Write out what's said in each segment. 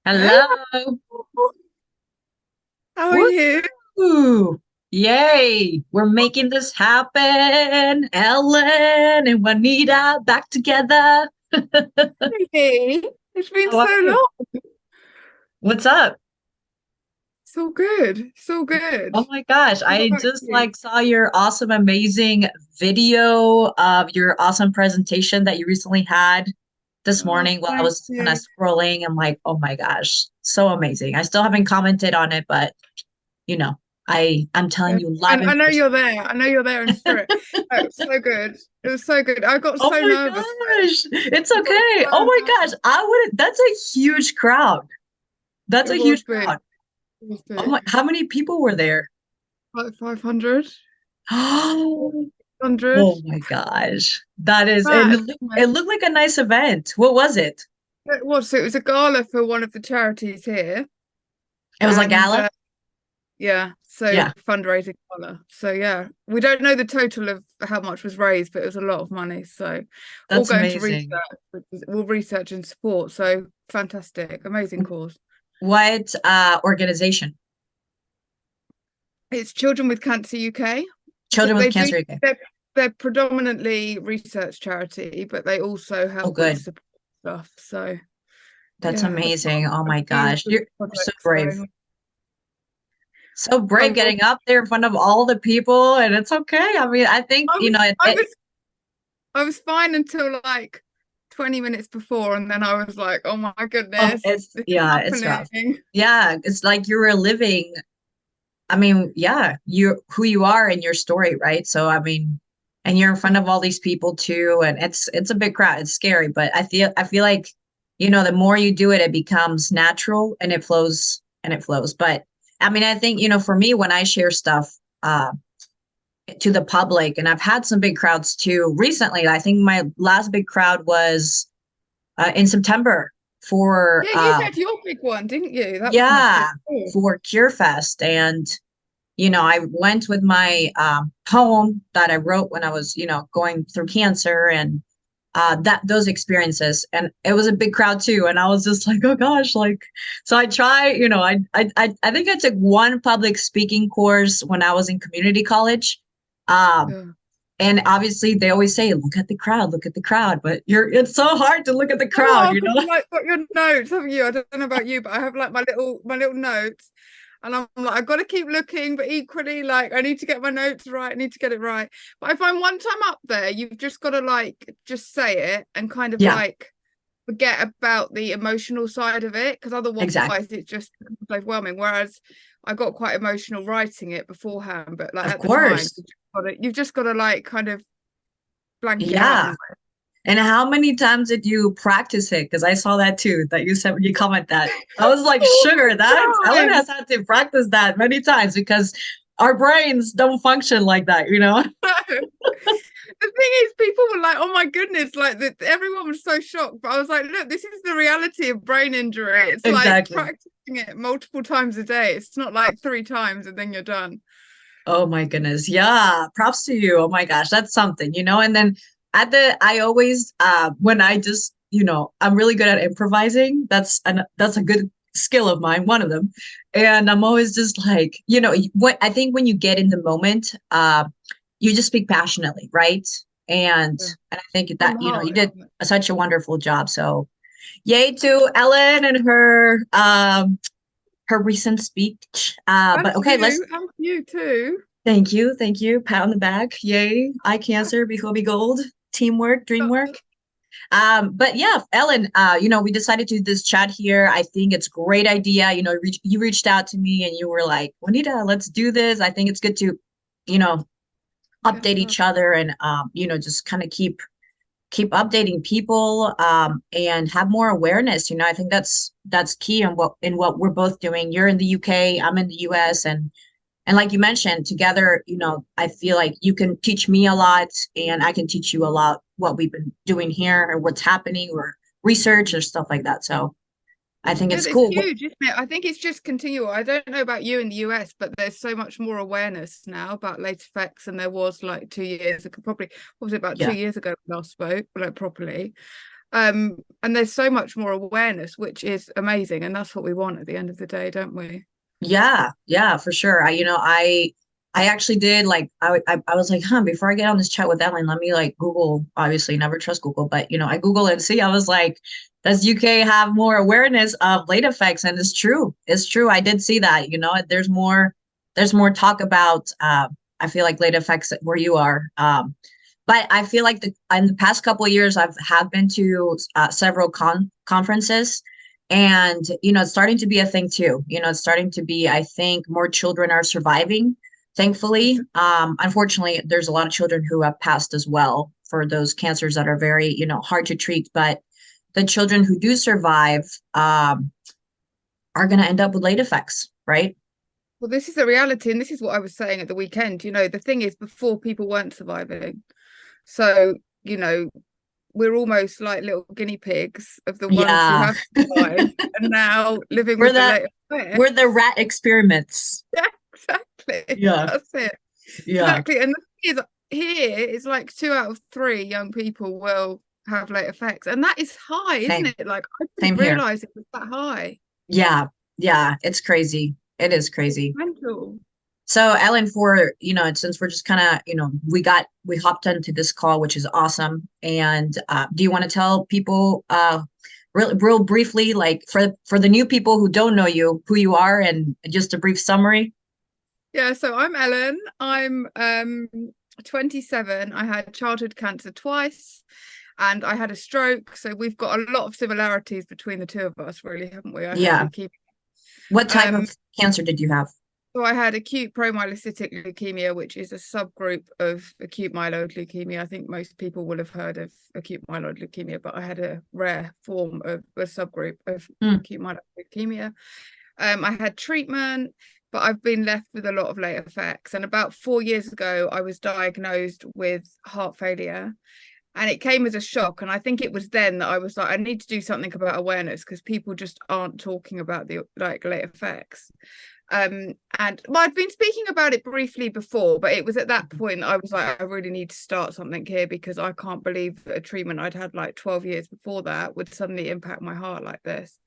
Hello. How are you? Woo! Yay! We're making this happen. Ellen and Juanita back together. Hey, it's been How are so you? long. What's up? So good, so good. Oh my gosh, How I about just you? saw your awesome, amazing video of your awesome presentation that you recently had this Oh, morning while I thank was kind of you. scrolling. I'm like, oh my gosh, so amazing. I still haven't commented on it, but you know, I'm telling Yeah. you I, live in I know person. you're there. I know you're there in spirit. Oh, it was so good. It was so good. I got Oh so my nervous though. gosh. It's I got okay. Oh so my gosh. nervous. I wouldn't, that's a huge crowd. That's It a was huge big. crowd. It was Oh my, big. how many people were there? Like 500, Oh 400. my gosh. That is, and Mad. it looked like a nice event. What was it? It was a gala for one of the charities here. It was like And gala? yeah, so Yeah, fundraising dollar. So yeah, we don't know the total of how much was raised, but it was a lot of money. So all that's going to research, amazing. we'll research and support. So fantastic, amazing cause. What organization? It's Children with Cancer UK. So Children with Cancer UK. they're predominantly research charity, but they also Oh, help with good. support stuff. So That's yeah, they've got amazing. Oh a my few gosh. good You're so projects brave. going. So I brave was, getting up there in front of all the people, and it's okay. I mean, I think, I was, I was I was fine until like 20 minutes before, and then I was like, oh my oh, goodness, it's this is yeah, it's rough. happening. Yeah, it's like you were living. I mean, yeah, you who you are in your story, right? So I mean, and you're in front of all these people too, and it's a big crowd. It's scary, but I feel like, the more you do it, it becomes natural and it flows and it flows. But I mean, I think, for me, when I share stuff to the public, and I've had some big crowds too recently. I think my last big crowd was in September for Yeah, you had your big one, didn't you? That was massive. yeah, Oh, for Cure Fest. And I went with my poem that I wrote when I was, going through cancer, and that those experiences, and it was a big crowd too. And I was just like, oh gosh, like, so I try, I think I took one public speaking course when I was in community college. Um, yeah. and obviously they always say, look at the crowd, but it's so hard to look at It's the so crowd, hard because you like got your notes, haven't you? I don't know about you, but I have like my little notes, and I'm like, I've got to keep looking, but equally, like, I need to get my notes right. I need to get it right. But I find one time up there, you've just got to like just say it and kind of Yeah, like forget about the emotional side of it because otherwise exactly. it's just overwhelming. Whereas I got quite emotional writing it beforehand, but like Of at the time, course. you've just got to like kind of blank it out. Yeah. And how many times did you practice it? Because I saw that too, that you said you comment that. I was like, All sugar, that the Ellen time. has had to practice that many times because our brains don't function like that, you know? The thing is, people were like, "Oh my goodness!" Like that, everyone was so shocked. But I was like, "Look, this is the reality of brain injury. It's like Exactly. practicing it multiple times a day. It's not like three times and then you're done." Oh my goodness. Yeah. Props to you. Oh my gosh. That's something, And then I always, when I just, I'm really good at improvising. That's a good skill of mine, one of them. And I'm always just like, what I think when you get in the moment, you just speak passionately, right? And, Yeah. and I think From that, the you heart, did isn't it? such a wonderful job. So yay to Ellen and her recent speech. And But okay, let's and you too. Thank you. Thank you. Pat on the back. Yay. Eye cancer before we gold. Teamwork, dream work. But yeah, Ellen, we decided to do this chat here. I think it's a great idea. You reached out to me and you were like, Juanita, let's do this. I think it's good to, you know, update Catch up. each other and just kind of keep updating people and have more awareness. I think that's key in what we're both doing. You're in the UK, I'm in the US, and like you mentioned, together, I feel like you can teach me a lot and I can teach you a lot what we've been doing here or what's happening or research or stuff like that. So I think Yeah, it's it's cool. huge, isn't it? I think it's just continual. I don't know about you in the US, but there's so much more awareness now about late effects, and there was like 2 years ago, probably what was it about two Yeah. years ago when I spoke, like properly. And there's so much more awareness, which is amazing, and that's what we want at the end of the day, don't we? Yeah, yeah, for sure. I actually did like I was like, huh, before I get on this chat with Ellen, let me like Google, obviously never trust Google, but I Google and see, I was like, does UK have more awareness of late effects? And it's true. It's true. I did see that, there's more talk about I feel like late effects where you are. But I feel like in the past couple of years I've have been to several conferences, and it's starting to be a thing too. It's starting to be, I think, more children are surviving, thankfully. Unfortunately, there's a lot of children who have passed as well for those cancers that are very, hard to treat. But the children who do survive are going to end up with late effects, right? Well, this is the reality, and this is what I was saying at the weekend. The thing is, before people weren't surviving. So, we're almost like little guinea pigs of the ones who Yeah. have survived and now living we're with the that later we're effects. the rat experiments. Yeah, exactly. Yeah. That's it. Yeah. Exactly. And the thing is, here it's like 2 out of 3 young people will have late effects. And that is high, isn't Same. it? Like I Same didn't here. realize it was that high. Yeah. Yeah. It's crazy. It is It's crazy. mental. So Ellen, for since we're just kind of we hopped into this call, which is awesome. And do you want to tell people real briefly, like for the new people who don't know you, who you are, and just a brief summary? Yeah, so I'm Ellen. I'm 27. I had childhood cancer twice and I had a stroke. So we've got a lot of similarities between the two of us, really, haven't we? I had Yeah. leukemia. What type Um, of cancer did you have? so I had acute promyelocytic leukemia, which is a subgroup of acute myeloid leukemia. I think most people will have heard of acute myeloid leukemia, but I had a rare form of a subgroup of Hmm. acute myeloid leukemia. I had treatment, but I've been left with a lot of late effects. And about 4 years ago, I was diagnosed with heart failure. And it came as a shock. And I think it was then that I was like, I need to do something about awareness because people just aren't talking about the like late effects. And well, I'd been speaking about it briefly before, but it was at that point I was like, I really need to start something here because I can't believe that a treatment I'd had like 12 years before that would suddenly impact my heart like this.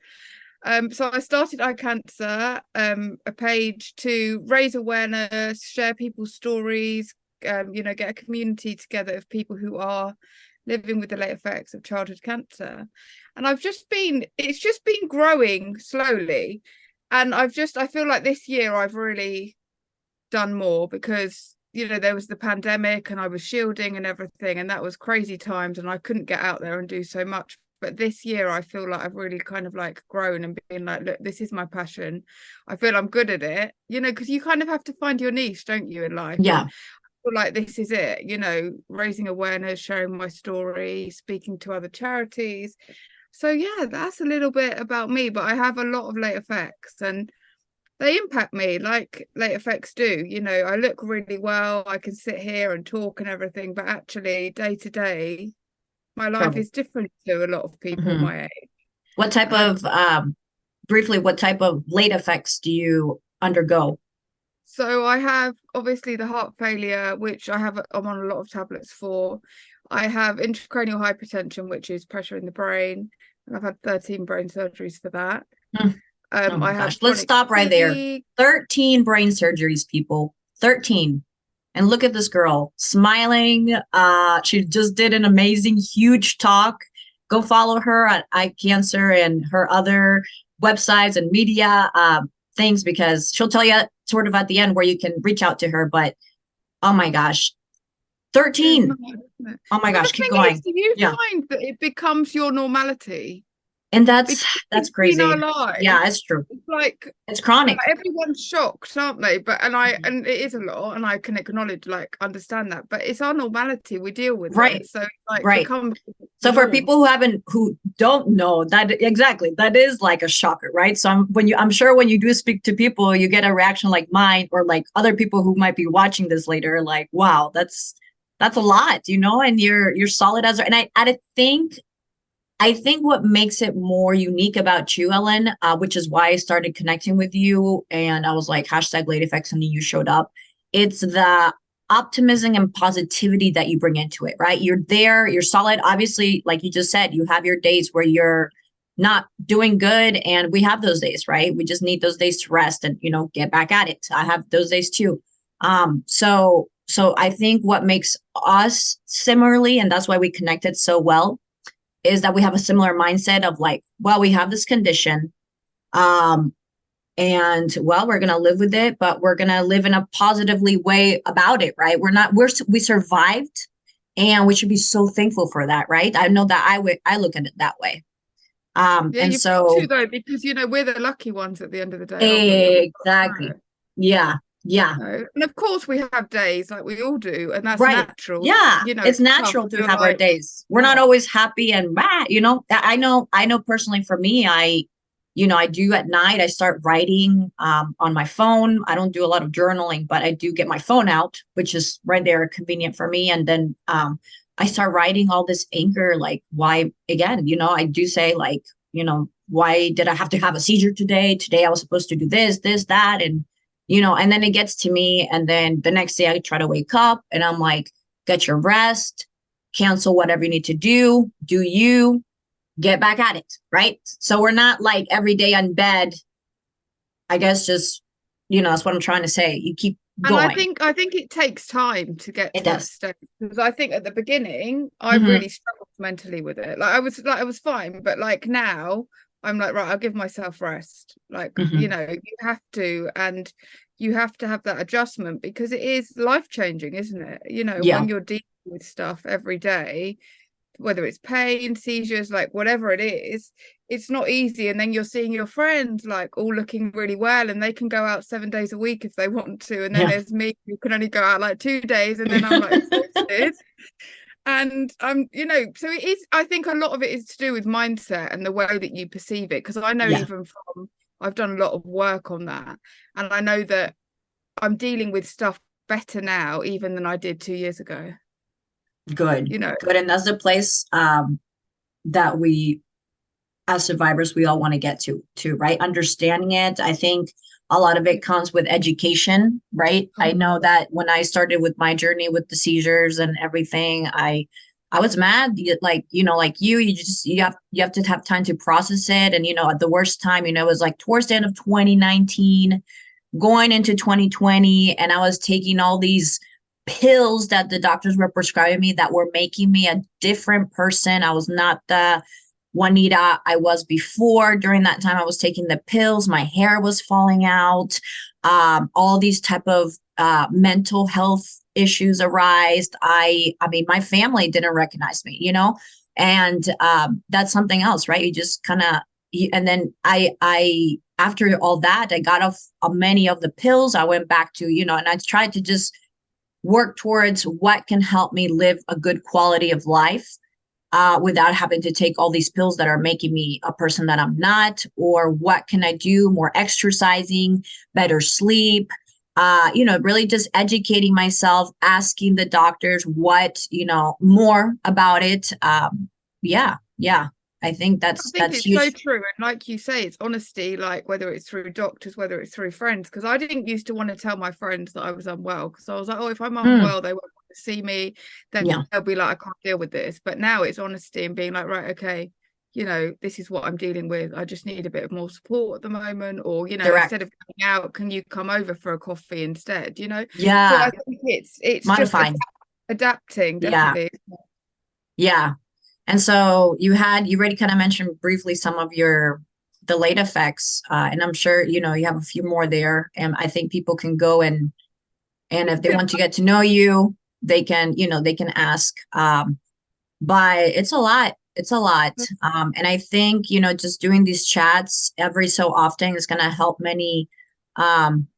So I started iCancer, a page to raise awareness, share people's stories, get a community together of people who are living with the late effects of childhood cancer. And it's just been growing slowly. And I feel like this year I've really done more because there was the pandemic and I was shielding and everything, and that was crazy times and I couldn't get out there and do so much. But this year I feel like I've really kind of like grown and been like, look, this is my passion. I feel I'm good at it, because you kind of have to find your niche, don't you, in life? And Yeah. I feel like this is it, raising awareness, sharing my story, speaking to other charities. So yeah, that's a little bit about me, but I have a lot of late effects and they impact me like late effects do. I look really well, I can sit here and talk and everything, but actually day to day, my life Trouble. is different to a lot of people Hmm. my age. What type And I of briefly, what type of late effects do you undergo? so I have obviously the heart failure, which I'm on a lot of tablets for. I have intracranial hypertension, which is pressure in the brain, and I've had 13 brain surgeries for that. Hmm. Oh I my have gosh. Let's chronic stop right there. fatigue. 13 brain surgeries, people. 13. And look at this girl smiling. She just did an amazing, huge talk. Go follow her at iCancer and her other websites and media things, because she'll tell you sort of at the end where you can reach out to her. But oh my gosh, It's 13. not, isn't it? Oh my But gosh, the keep thing is, going. do you Yeah. find that it becomes your normality? And Because that's in our crazy. lives, Yeah, it's true. it's like It's chronic. everyone's shocked, aren't they? But Mhm. and it is a lot, and I can acknowledge, like, understand that. But it's our normality. We deal with Right. it, so it like Right. becomes the So for norm. people who don't know that exactly, that is like a shocker, right? So I'm sure when you do speak to people, you get a reaction like mine or like other people who might be watching this later, like, wow, that's a lot, and you're solid as, and I think what makes it more unique about you, Ellen, which is why I started connecting with you, and I was like hashtag late effects, and you showed up. It's the optimism and positivity that you bring into it, right? You're there, you're solid. Obviously, like you just said, you have your days where you're not doing good, and we have those days, right? We just need those days to rest and, get back at it. I have those days too. So I think what makes us similarly, and that's why we connected so well, is that we have a similar mindset of like, well, we have this condition. And well, we're going to live with it, but we're going to live in a positively way about it, right? We survived, and we should be so thankful for that, right? I know that I look at it that way. Yeah, And you've got so to though, because we're the lucky ones at the end of the day, aren't we? exactly. Yeah. Yeah. And of course we have days like we all do, and that's Right. natural. Yeah. It's It's tough. natural to You're have our like, days. We're not oh, always happy and I know personally for me, I do at night, I start writing on my phone. I don't do a lot of journaling, but I do get my phone out, which is right there convenient for me. And then I start writing all this anger, like why again, I do say like, why did I have to have a seizure today? Today I was supposed to do this, that, and then it gets to me. And then the next day I try to wake up and I'm like, get your rest, cancel whatever you need to do you, get back at it. Right. So we're not like every day on bed, I guess, just, that's what I'm trying to say. You keep and going. I think it takes time to get It to that does. stage, because I think at the beginning I Hmm. really struggled mentally with it. I was fine, but like now I'm like, right, I'll give myself rest. Like, Hmm. you have to, and you have to have that adjustment, because it is life changing, isn't it? Yeah. When you're dealing with stuff every day, whether it's pain, seizures, like whatever it is, it's not easy. And then you're seeing your friends like all looking really well, and they can go out 7 days a week if they want to. And then Yeah. there's me who can only go out like 2 days, and then I'm like exhausted. And so it is, I think a lot of it is to do with mindset and the way that you perceive it. Because I know Yeah. even from I've done a lot of work on that. And I know that I'm dealing with stuff better now even than I did 2 years ago. Good. You know, Good. And that's the place that we as survivors we all want to get to, right? Understanding it. I think a lot of it comes with education, right? I know that when I started with my journey with the seizures and everything, I was mad, like, like you have to have time to process it. And at the worst time, it was like towards the end of 2019, going into 2020, and I was taking all these pills that the doctors were prescribing me that were making me a different person. I was not the Juanita I was before. During that time, I was taking the pills. My hair was falling out. All these type of mental health issues arise. I mean, my family didn't recognize me, and that's something else, right? You just kind of, and then I after all that, I got off many of the pills. I went back to, and I tried to just work towards what can help me live a good quality of life without having to take all these pills that are making me a person that I'm not, or what can I do? More exercising, better sleep, really just educating myself, asking the doctors what, more about it. Yeah, yeah. I think I that's think that's it's so huge. true. And like you say, it's honesty, like whether it's through doctors, whether it's through friends. Because I didn't used to want to tell my friends that I was unwell, because I was like, oh, if I'm Mm, unwell, they won't want to see me. Then yeah, they'll be like, I can't deal with this. But now it's honesty and being like, right, okay, this is what I'm dealing with. I just need a bit of more support at the moment. Or, instead direct. of going out, can you come over for a coffee instead? So I Yeah, think it's just modifying. adapting, Yeah, definitely. yeah. And so you already kind of mentioned briefly some of the late effects, and I'm sure you have a few more there. And I think people can go and if they want to get to know you, they can ask. But it's a lot. It's a lot. And I think just doing these chats every so often is going to help many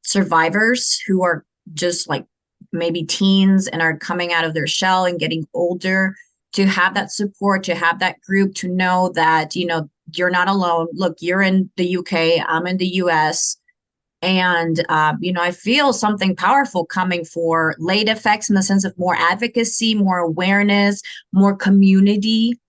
survivors who are just like maybe teens and are coming out of their shell and getting older, to have that support, to have that group, to know that, you're not alone. Look, you're in the UK, I'm in the US. And, I feel something powerful coming for late effects in the sense of more advocacy, more awareness, more community.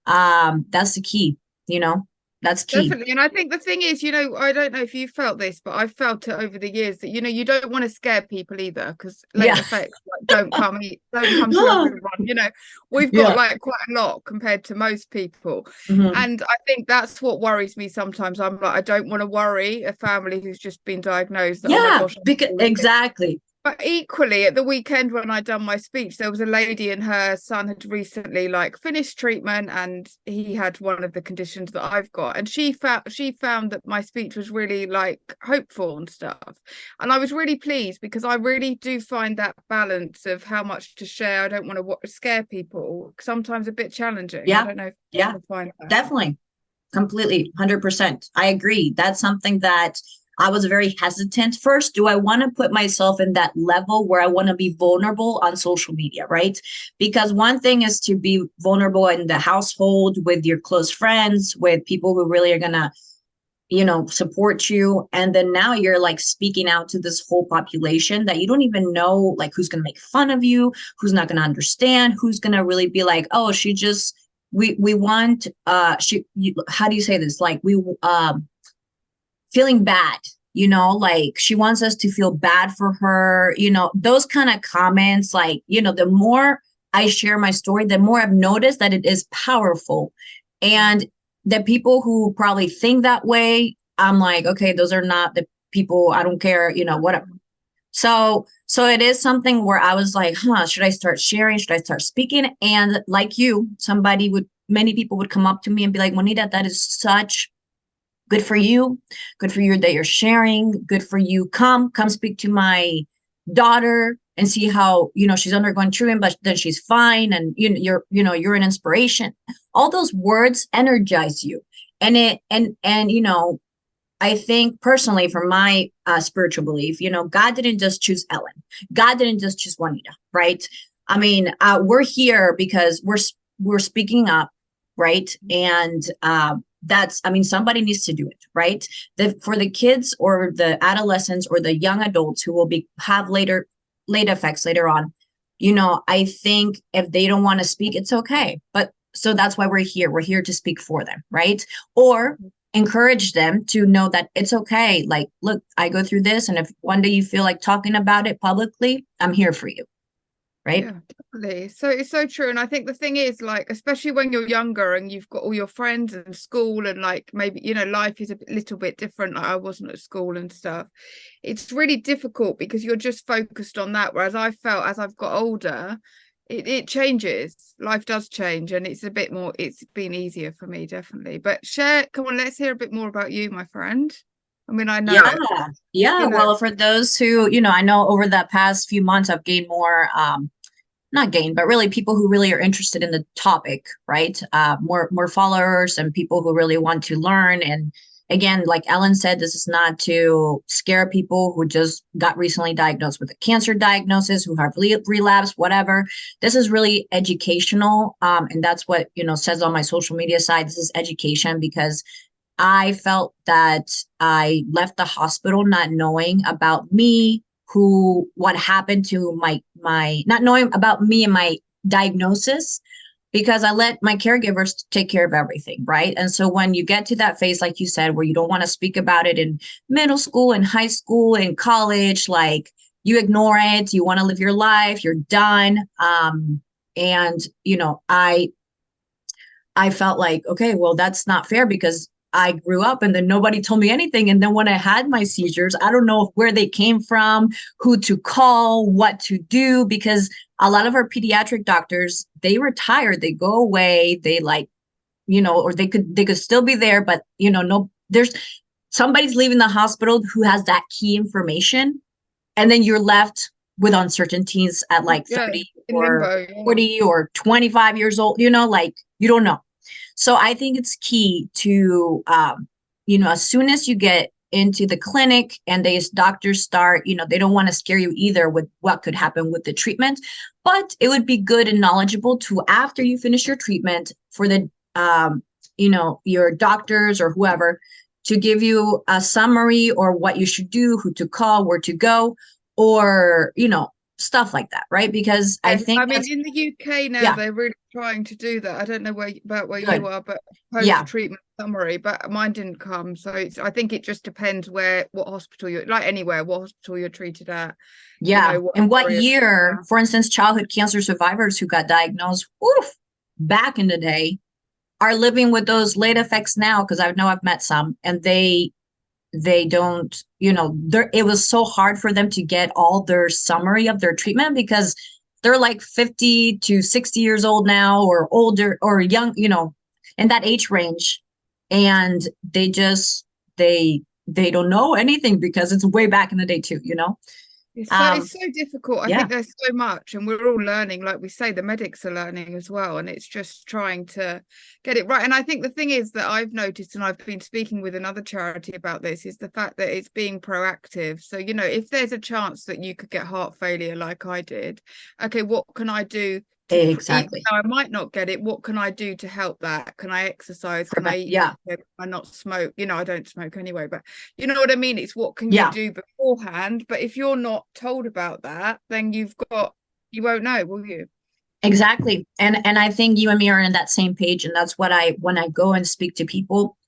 That's the key, you know? That's key. Definitely. And I think the thing is, I don't know if you felt this, but I've felt it over the years that, you don't want to scare people either, because late Yeah. effects like, don't come to everyone. We've got Yeah. like quite a lot compared to most people. Mhm. And I think that's what worries me sometimes. I'm like, I don't want to worry a family who's just been diagnosed that, oh my Yeah, gosh, I'm because all of this. exactly. But equally, at the weekend when I done my speech, there was a lady and her son had recently like finished treatment, and he had one of the conditions that I've got. And she found that my speech was really like hopeful and stuff. And I was really pleased, because I really do find that balance of how much to share. I don't want to scare people. Sometimes a bit challenging. I Yeah. don't know if Yeah, you find that. definitely. Completely, 100%. I agree. That's something that I was very hesitant. First, do I want to put myself in that level where I want to be vulnerable on social media, right? Because one thing is to be vulnerable in the household with your close friends, with people who really are going to, support you. And then now you're like speaking out to this whole population that you don't even know, like who's going to make fun of you, who's not going to understand, who's going to really be like, oh, she just, we want, how do you say this? Like feeling bad, like she wants us to feel bad for her, those kind of comments, like, the more I share my story, the more I've noticed that it is powerful. And the people who probably think that way, I'm like, okay, those are not the people. I don't care, whatever. So it is something where I was like, should I start sharing? Should I start speaking? And like you, many people would come up to me and be like, Juanita, that is such good for you. Good for you that you're sharing. Good for you. Come speak to my daughter and see how, she's undergoing treatment, but then she's fine. And you're an inspiration. All those words energize you. And I think personally, from my spiritual belief, God didn't just choose Ellen. God didn't just choose Juanita, right? I mean, we're here because we're speaking up, right? And I mean, somebody needs to do it, right? For the kids or the adolescents or the young adults who will have late effects later on, I think if they don't want to speak, it's okay. But so that's why we're here. We're here to speak for them, right? Or encourage them to know that it's okay. Like, look, I go through this, and if one day you feel like talking about it publicly, I'm here for you, right? Yeah, definitely. So it's so true. And I think the thing is, like, especially when you're younger and you've got all your friends and school, and like maybe, life is little bit different. Like I wasn't at school and stuff. It's really difficult because you're just focused on that. Whereas I felt as I've got older, it changes. Life does change, and it's been easier for me, definitely. But come on, let's hear a bit more about you, my friend. I mean, I know Yeah. it, Yeah. you know. Well, for those who, I know over the past few months, I've gained more, not gained, but really people who really are interested in the topic, right? More followers and people who really want to learn. And again, like Ellen said, this is not to scare people who just got recently diagnosed with a cancer diagnosis, who have relapsed, whatever. This is really educational. And that's what, says on my social media side. This is education, because I felt that I left the hospital not knowing about me, what happened to my not knowing about me and my diagnosis, because I let my caregivers take care of everything, right? And so when you get to that phase, like you said, where you don't want to speak about it in middle school and high school and college, like you ignore it, you want to live your life, you're done. And I felt like, okay, well, that's not fair, because I grew up and then nobody told me anything. And then when I had my seizures, I don't know where they came from, who to call, what to do, because a lot of our pediatric doctors, they retire, they go away, they like, or they could still be there, but no, there's somebody's leaving the hospital who has that key information. And then you're left with uncertainties at like Yeah, 30 in or limbo. Yeah. 40 or 25 years old, like you don't know. So I think it's key to, as soon as you get into the clinic and these doctors start, they don't want to scare you either with what could happen with the treatment, but it would be good and knowledgeable to, after you finish your treatment, for the, your doctors or whoever to give you a summary or what you should do, who to call, where to go, or, stuff like that, right? Because I Yeah, think I mean, that's, in the UK now, yeah, they're really trying to do that. I don't know about where you good. are, but Yeah, post-treatment summary, but mine didn't come. So I think it just depends what hospital you're, like anywhere, what hospital you're treated at, yeah. what And what area. year, Yeah. for instance, childhood cancer survivors who got diagnosed, oof, back in the day are living with those late effects now, because I know I've met some, and they don't, there, it was so hard for them to get all their summary of their treatment because they're like 50 to 60 years old now, or older, or young, in that age range. And they just, they don't know anything because it's way back in the day too, It's so difficult. I yeah. think there's so much, and we're all learning. Like we say, the medics are learning as well, and it's just trying to get it right. And I think the thing is that I've noticed, and I've been speaking with another charity about this, is the fact that it's being proactive. So, if there's a chance that you could get heart failure like I did, okay, what can I do to, even Exactly. though I might not get it, what can I do to help that? Can I exercise? Can I Prevent, eat yeah. healthier? Can I not smoke? I don't smoke anyway, but you know what I mean? It's what can you Yeah. do beforehand? But if you're not told about that, then you won't know, will you? Exactly. And I think you and me are on that same page. And that's what when I go and speak to people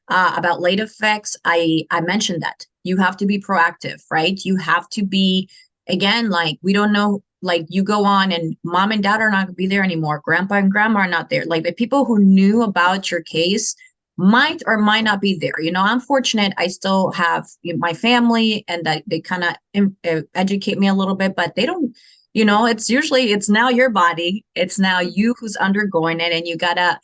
about late effects, I mentioned that you have to be proactive, right? You have to be, again, like, we don't know, like, you go on and mom and dad are not going to be there anymore. Grandpa and grandma are not there. Like, the people who knew about your case might or might not be there. I'm fortunate. I still have my family, and that they kind of educate me a little bit, but they don't, it's usually, it's now your body. It's now you who's undergoing it, and you gotta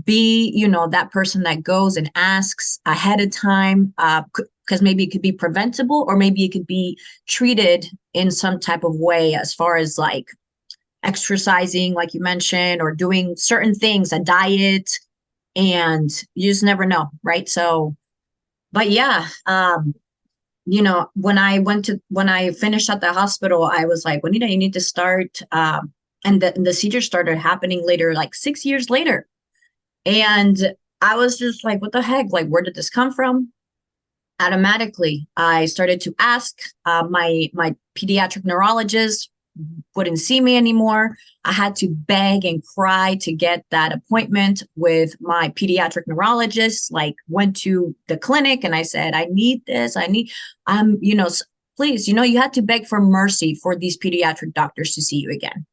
be, that person that goes and asks ahead of time, because maybe it could be preventable, or maybe it could be treated in some type of way, as far as like exercising, like you mentioned, or doing certain things, a diet, and you just never know, right? So, but yeah, when I finished at the hospital, I was like, Juanita, you need to start, and the seizure started happening later, like 6 years later. And I was just like, what the heck? Like, where did this come from? Automatically, I started to ask. My pediatric neurologist wouldn't see me anymore. I had to beg and cry to get that appointment with my pediatric neurologist. Like, went to the clinic and I said, I need this. I need, please, you had to beg for mercy for these pediatric doctors to see you again.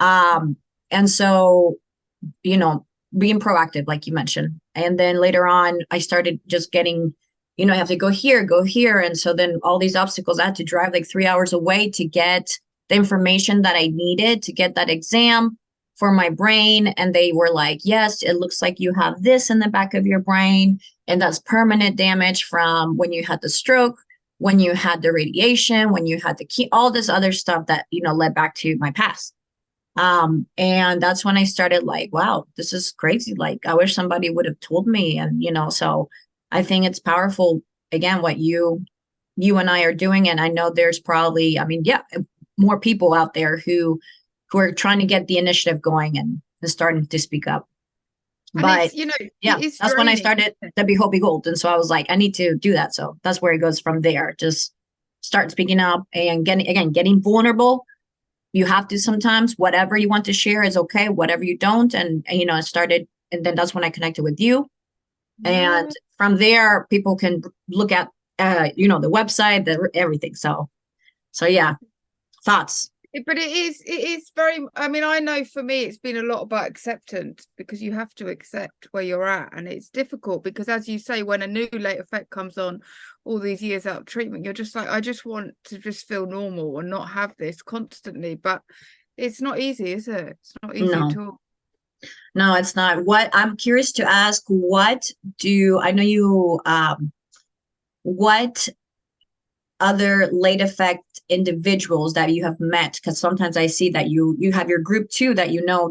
And so, you know, being proactive, like you mentioned. And then later on, I started just getting, I have to go here, go here. And so then all these obstacles, I had to drive like 3 hours away to get the information that I needed to get that exam for my brain. And they were like, yes, it looks like you have this in the back of your brain. And that's permanent damage from when you had the stroke, when you had the radiation, when you had the key, all this other stuff that, led back to my past. And that's when I started like, wow, this is crazy. Like, I wish somebody would have told me. And, so I think it's powerful, again, what you and I are doing. And I know there's probably, I mean, yeah, more people out there who are trying to get the initiative going and starting to speak up. And But it yeah, is that's when I draining, started isn't it? to be Whole Gold. And so I was like, I need to do that. So that's where it goes from there. Just start speaking up and getting vulnerable. You have to sometimes, whatever you want to share is okay, whatever you don't. And I started, and then that's when I connected with you. And Yeah. from there, people can look at, the website, everything. So yeah, thoughts. But it is very, I mean, I know for me it's been a lot about acceptance, because you have to accept where you're at, and it's difficult because, as you say, when a new late effect comes on all these years out of treatment, you're just like, I just want to just feel normal and not have this constantly. But it's not easy, is it? It's not easy at No, all. no, it's not. What I'm curious to ask, I know you, what other late effect individuals that you have met, because sometimes I see that you have your group too, that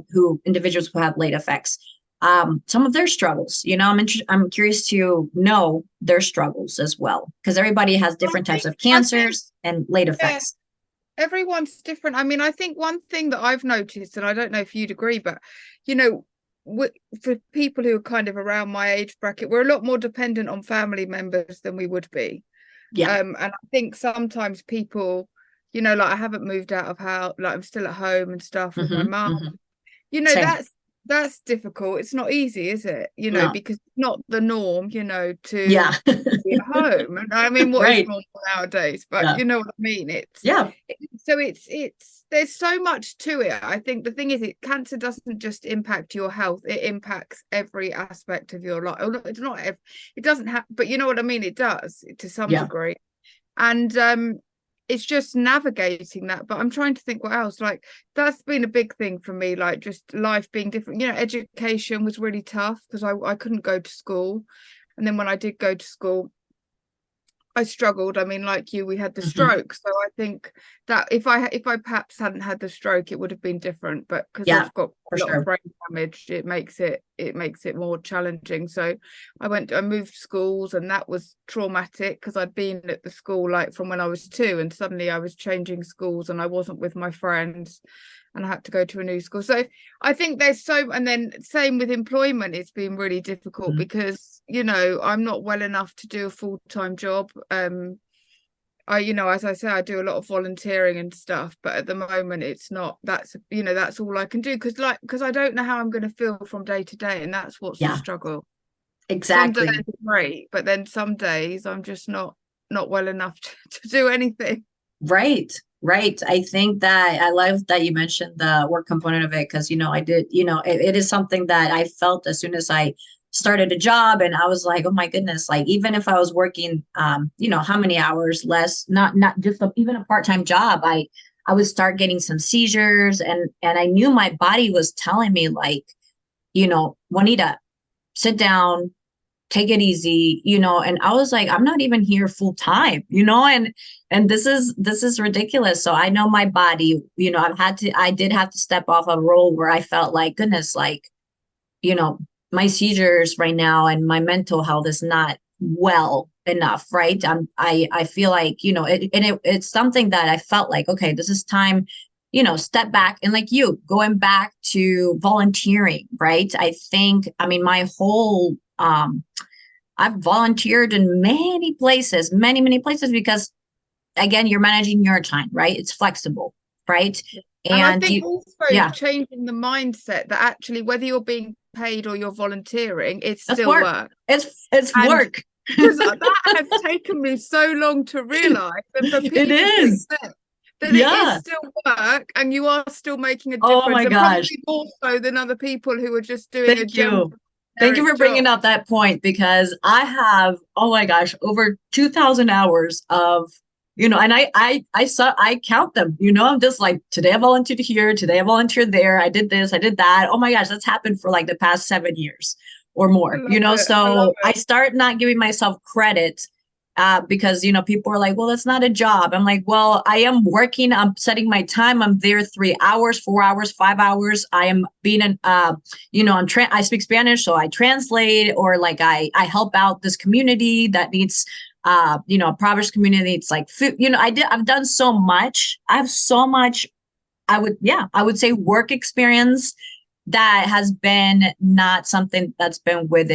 who individuals who have late effects, some of their struggles, I'm curious to know their struggles as well, because everybody has different types of I think, cancers and late yeah, effects. everyone's different. I mean, I think one thing that I've noticed, and I don't know if you'd agree, but you know, for people who are kind of around my age bracket, we're a lot more dependent on family members than we would be. Yeah. And I think sometimes people like I haven't moved out of house, like I'm still at home and stuff with my Hmm. mum. Hmm. You know, Same. that's difficult. It's not easy, is it? No. Because it's not the norm, Yeah. to be at home. And I mean, what is Right. normal nowadays? But Yeah. you know what I mean? Yeah. So it's there's so much to it. I think the thing is, cancer doesn't just impact your health; it impacts every aspect of your life. Oh, no, it's not. It doesn't have, but you know what I mean. It does to some Yeah. degree, and it's just navigating that. But I'm trying to think what else. Like that's been a big thing for me. Like just life being different. Education was really tough because I couldn't go to school, and then when I did go to school, I struggled. I mean, like you, we had the Hmm. stroke, so I think that if I perhaps hadn't had the stroke, it would have been different. But because Yeah, I've got for a lot of sure. brain damage, it makes it more challenging. So I moved schools, and that was traumatic because I'd been at the school like from when I was 2, and suddenly I was changing schools, and I wasn't with my friends, and I had to go to a new school. So I think and then same with employment, it's been really difficult Mhm. because, I'm not well enough to do a full-time job. As I say, I do a lot of volunteering and stuff, but at the moment it's not, that's all I can do because I don't know how I'm going to feel from day to day, and that's what's the Yeah, struggle. Some days exactly. are great, but then some days I'm just not well enough to do anything. Right, right. I think that I love that you mentioned the work component of it because, I did, it is something that I felt as soon as I started a job and I was like, oh my goodness, like even if I was working, how many hours less, not just even a part-time job, I would start getting some seizures and I knew my body was telling me like, Juanita, sit down, take it easy, and I was like, I'm not even here full time, and this is ridiculous. So I know my body, I did have to step off a role where I felt like goodness, like, you know my seizures right now and my mental health is not well enough, right? I feel like, it's something that I felt like, okay, this is time, step back, and like you going back to volunteering, right? I mean, my whole I've volunteered in many places, many, many places, because again, you're managing your time, right? It's flexible, right? And I And think also yeah, changing the mindset that actually whether you're being paid or you're volunteering, it's that's still work. work. It's And work. because that has taken me so long to realize, and for It people to is. accept that it is Yeah. still work and you are still making a Oh difference, my and gosh. probably more so than other people who are just doing a Thank general you. Thank you generic for job. bringing up that point because I have, oh my gosh, over 2,000 hours of, and I count them, I'm just like, today I volunteered here, today I volunteered there, I did this, I did that. Oh my gosh, that's happened for like the past 7 years or I more, love it. I love so I it. start not giving myself credit because people are like, well, that's not a job. I'm like, well, I am working. I'm setting my time. I'm there 3 hours, 4 hours, 5 hours. I am being an I speak Spanish, so I translate, or like I help out this community that needs a impoverished community. It's like food. I've done so much. I have so much. I would say work experience that has been not something that's been with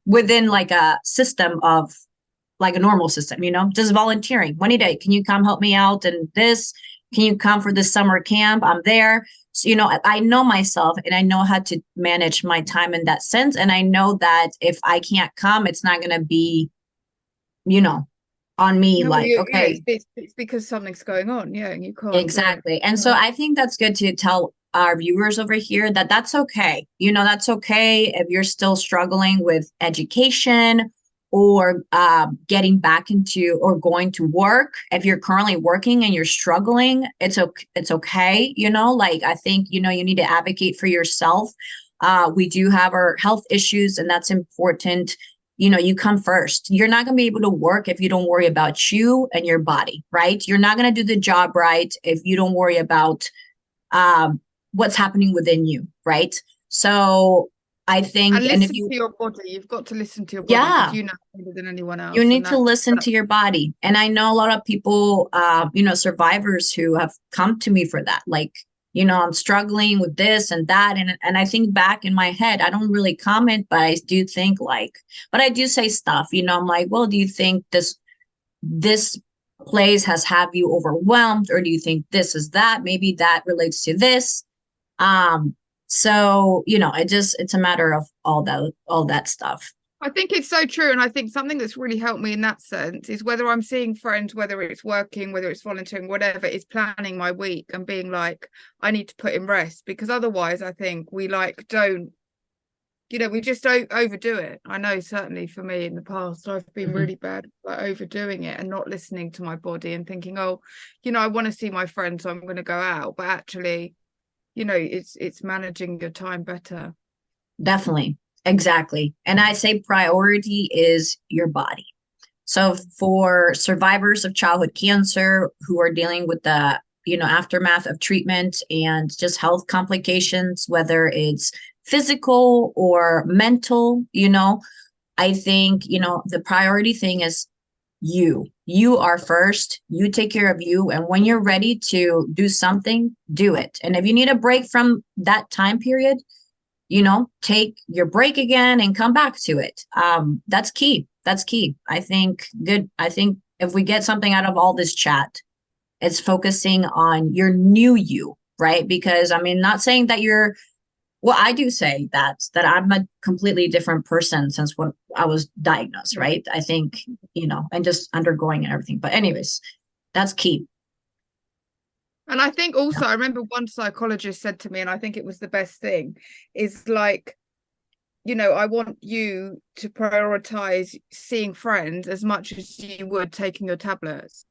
within like a system of like a normal system, just volunteering. One day, can you come help me out and this? Can you come for this summer camp? I'm there. So, I know myself and I know how to manage my time in that sense. And I know that if I can't come, it's not going to be, you know, on me No, well, like, it's, okay, it's because something's going on, yeah, and you can't do it. exactly. And so I think that's good to tell our viewers over here that that's okay. That's okay if you're still struggling with education or getting back into or going to work. If you're currently working and you're struggling, it's okay. It's okay. Like I think, you need to advocate for yourself. We do have our health issues, and that's important. You come first. You're not going to be able to work if you don't worry about you and your body, right? You're not going to do the job right if you don't worry about um, what's happening within you, right? So I think, And and if listen you, to your body. You've got to listen to your body because yeah, you know better than anyone you else. need And to listen to your body. And I know a lot of people, survivors who have come to me for that. Like, I'm struggling with this and that. And I think back in my head, I don't really comment, but I do think like, but I do say stuff, I'm like, well, do you think this place has have you overwhelmed, or do you think this is that? Maybe that relates to this. Um, so it's a matter of all that stuff. I think it's so true. And I think something that's really helped me in that sense is whether I'm seeing friends, whether it's working, whether it's volunteering, whatever, is planning my week and being like, I need to put in rest, because otherwise I think we like don't, we just don't overdo it. I know certainly for me in the past, I've been Mhm. really bad at overdoing it and not listening to my body and thinking, oh, I want to see my friends, so I'm going to go out. But actually, it's managing your time better. Definitely. Exactly. And I say priority is your body. So for survivors of childhood cancer who are dealing with the, aftermath of treatment and just health complications, whether it's physical or mental, I think, the priority thing is you. You are first. You take care of you. And when you're ready to do something, do it. And if you need a break from that time period, take your break again and come back to it. That's key. That's key. I think if we get something out of all this chat, it's focusing on your new you, right? Because I mean, not saying that well, I do say that I'm a completely different person since when I was diagnosed, right? I think, and just undergoing and everything. But anyways, that's key. And I think also, I remember one psychologist said to me, and I think it was the best thing, is like, I want you to prioritize seeing friends as much as you would taking your tablets.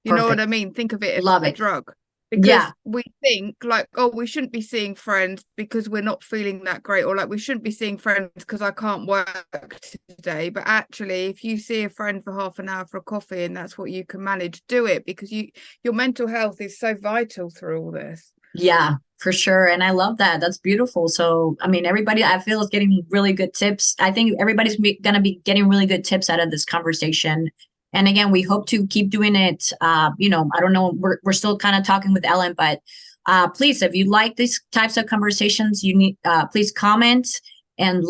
You know what I Perfect. mean? Think of it as Love a it. drug. Yeah, Because we think like, oh, we shouldn't be seeing friends because we're not feeling that great, or like we shouldn't be seeing friends because I can't work today. But actually, if you see a friend for half an hour for a coffee and that's what you can manage, do it, because your mental health is so vital through all this. yeah, for sure. And I love that. That's beautiful. So, I mean, everybody I feel is getting really good tips. I think everybody's going to be getting really good tips out of this conversation. And again, we hope to keep doing it. I don't know, we're still kind of talking with Ellen, but please, if you like these types of conversations, you need please comment and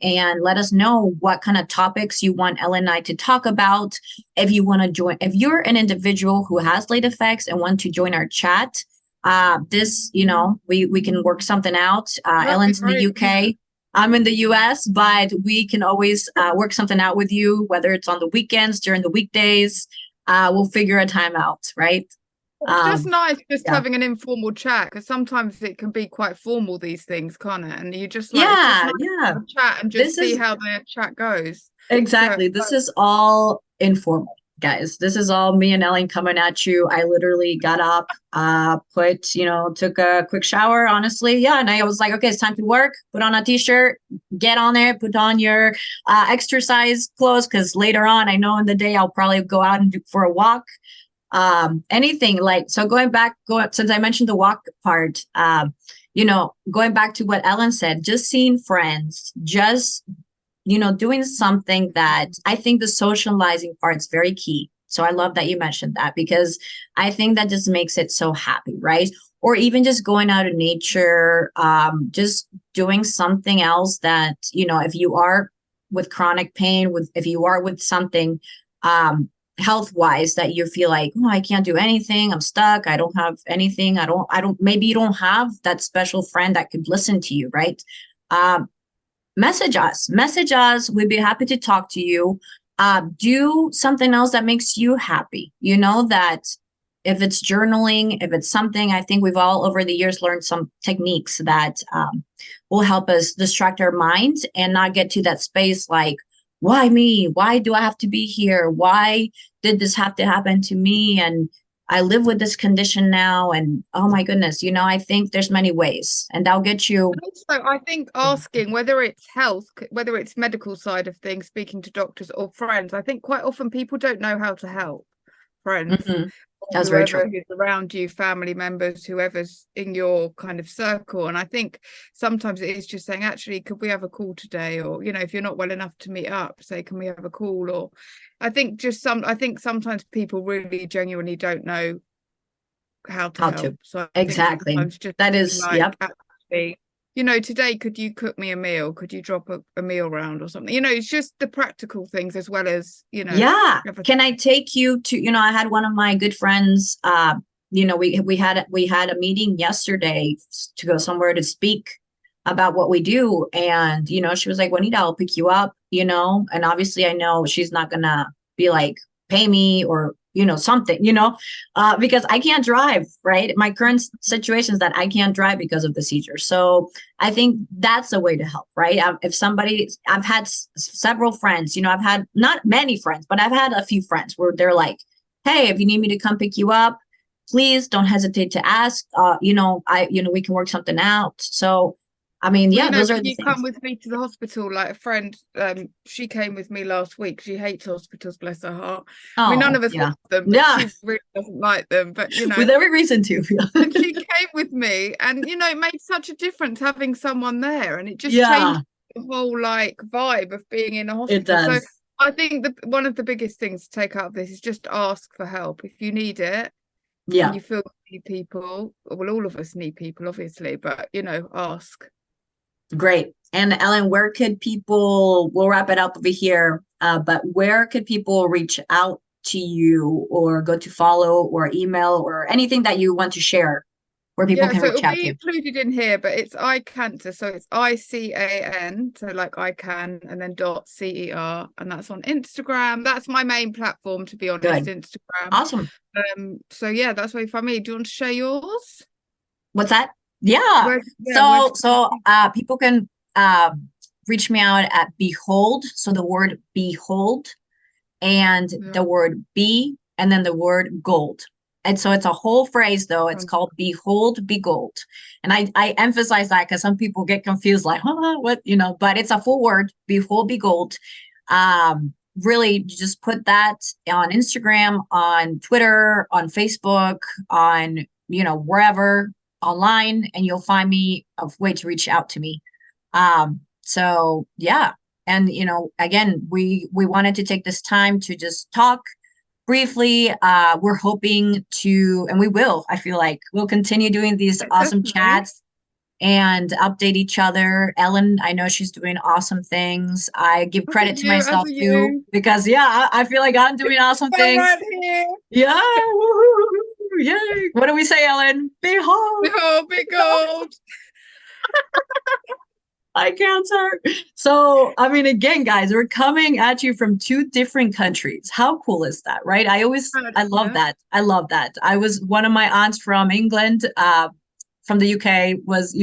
and let us know what kind of topics you want Ellen and I to talk about. If you want to join, if you're an individual who has late effects and want to join our chat, we can work something out. That'd be Ellen's in the great. UK. I'm in the US, but we can always work something out with you, whether it's on the weekends, during the weekdays. We'll figure a time out, right? It's just Um, nice just yeah. having an informal chat, because sometimes it can be quite formal, these things, can't it? And you just like, it's just Yeah, nice to yeah. have a chat and just This see is how the chat goes. So Exactly. This is all informal, guys. This is all me and Ellen coming at you. I literally got up, took a quick shower, honestly. Yeah. And I was like, okay, it's time to work. Put on a t-shirt, get on there, put on your exercise clothes, because later on, I know in the day I'll probably go out and do for a walk. Anything like, so since I mentioned the walk part, going back to what Ellen said, just seeing friends, just doing something that I think the socializing part is very key. So I love that you mentioned that, because I think that just makes it so happy, right? Or even just going out in nature, just doing something else that, if you are with chronic pain, if you are with something health wise that you feel like, oh, I can't do anything, I'm stuck, I don't have anything, maybe you don't have that special friend that could listen to you, right? Um, message us, we'd be happy to talk to you. Do something else that makes you happy, that if it's journaling, if it's something, I think we've all over the years learned some techniques that will help us distract our minds and not get to that space like, why me, why do I have to be here, why did this have to happen to me, and I live with this condition now, and oh my goodness, I think there's many ways, and that'll get you. and also, I think asking whether it's health, whether it's medical side of things, speaking to doctors or friends, I think quite often people don't know how to help friends, Mhm. or That's very true. whoever is around you, family members, whoever's in your kind of circle. And I think sometimes it is just saying, actually, could we have a call today? Or, if you're not well enough to meet up, say, can we have a call? Or I think sometimes people really genuinely don't know how to How to. help. So I think Exactly. sometimes just That being is, like, yep. actually, today could you cook me a meal? Could you drop a meal round or something? It's just the practical things as well as, Yeah. everything. Can I take you to, I had one of my good friends, we had a meeting yesterday to go somewhere to speak about what we do. And, she was like, Juanita, I'll pick you up, and obviously I know she's not gonna be like, pay me or, something, because I can't drive, right? My current situation is that I can't drive because of the seizure. So I think that's a way to help, right? If somebody, I've had several friends, I've had not many friends, but I've had a few friends where they're like, hey, if you need me to come pick you up, please don't hesitate to ask. We can work something out. So, I mean, Well, yeah, those are can the you come things. with me to the hospital? Like a friend, she came with me last week. She hates hospitals, bless her heart. I mean, none Oh, of us yeah. love them, but Yeah, she really doesn't like them. But with every reason to. and she came with me, and it made such a difference having someone there, and it just changed Yeah, the whole like vibe of being in a it hospital. So does. I think one of the biggest things to take out of this is just ask for help if you need it and Yeah. you feel you need people. Well, all of us need people, obviously, but ask. Great. And Ellen, where could people, we'll wrap it up over here, but where could people reach out to you or go to follow or email or anything that you want to share where people Yeah, can so reach it'll out be to you? included in here, but it's iCancer, so it's ICAN, so like I can, and then .CER, and that's on Instagram. That's my main platform, to be honest, Good. Instagram. Awesome. So yeah, that's where you find me. Do you want to share yours? What's that? Yeah. Where's So people can reach me out at Behold. So the word behold and yeah, the word be and then the word gold. And so it's a whole phrase though. It's called behold, be gold. And I emphasize that because some people get confused, like, huh, what, but it's a full word, behold, be gold. Really you just put that on Instagram, on Twitter, on Facebook, on, wherever online, and you'll find me a way to reach out to me. So yeah. And again, we wanted to take this time to just talk briefly. We're hoping to, and we will, I feel like we'll continue doing these awesome definitely. chats and update each other. Ellen, I know she's doing awesome things. I give As are credit to you, as myself are too, you. because yeah, I feel like I'm doing awesome Go things. right here. Yeah. Woo-hoo, yay. What do we say, Ellen? Behold. Oh, big gold. I cancer. So, I mean, again, guys, we're coming at you from two different countries. How cool is that, right? I love Yeah. that. I love that. I was one of my aunts from England, from the UK, was,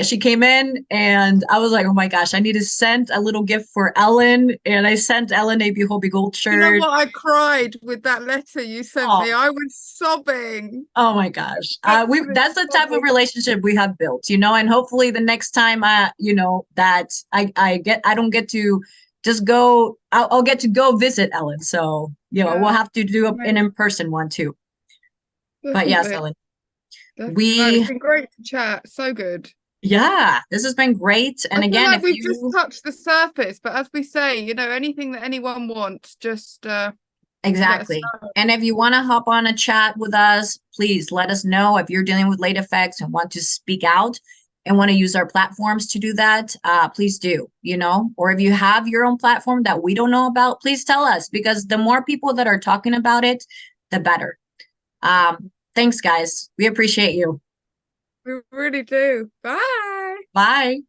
she came in and I was like, oh my gosh, I need to send a little gift for Ellen. And I sent Ellen a Behold Gold You know shirt. what? I cried with that letter you sent me. Oh, I was sobbing. oh my gosh. Absolutely That's the type of sobbing. relationship we have built, and hopefully the next time that I don't get to just go, I'll get to go visit Ellen. So, we'll Yeah, have to do an amazing. in-person one too. But yes, Definitely. Ellen, Definitely. No, it's we, been great to chat. So good. yeah, this has been great. I And feel again, like if we've just you, touched the surface, but as we say, anything that anyone wants, just let us exactly. know. And if you want to hop on a chat with us, please let us know if you're dealing with late effects and want to speak out and want to use our platforms to do that. Please do, or if you have your own platform that we don't know about, please tell us because the more people that are talking about it, the better. Thanks, guys. We appreciate you. We really do. Bye. Bye.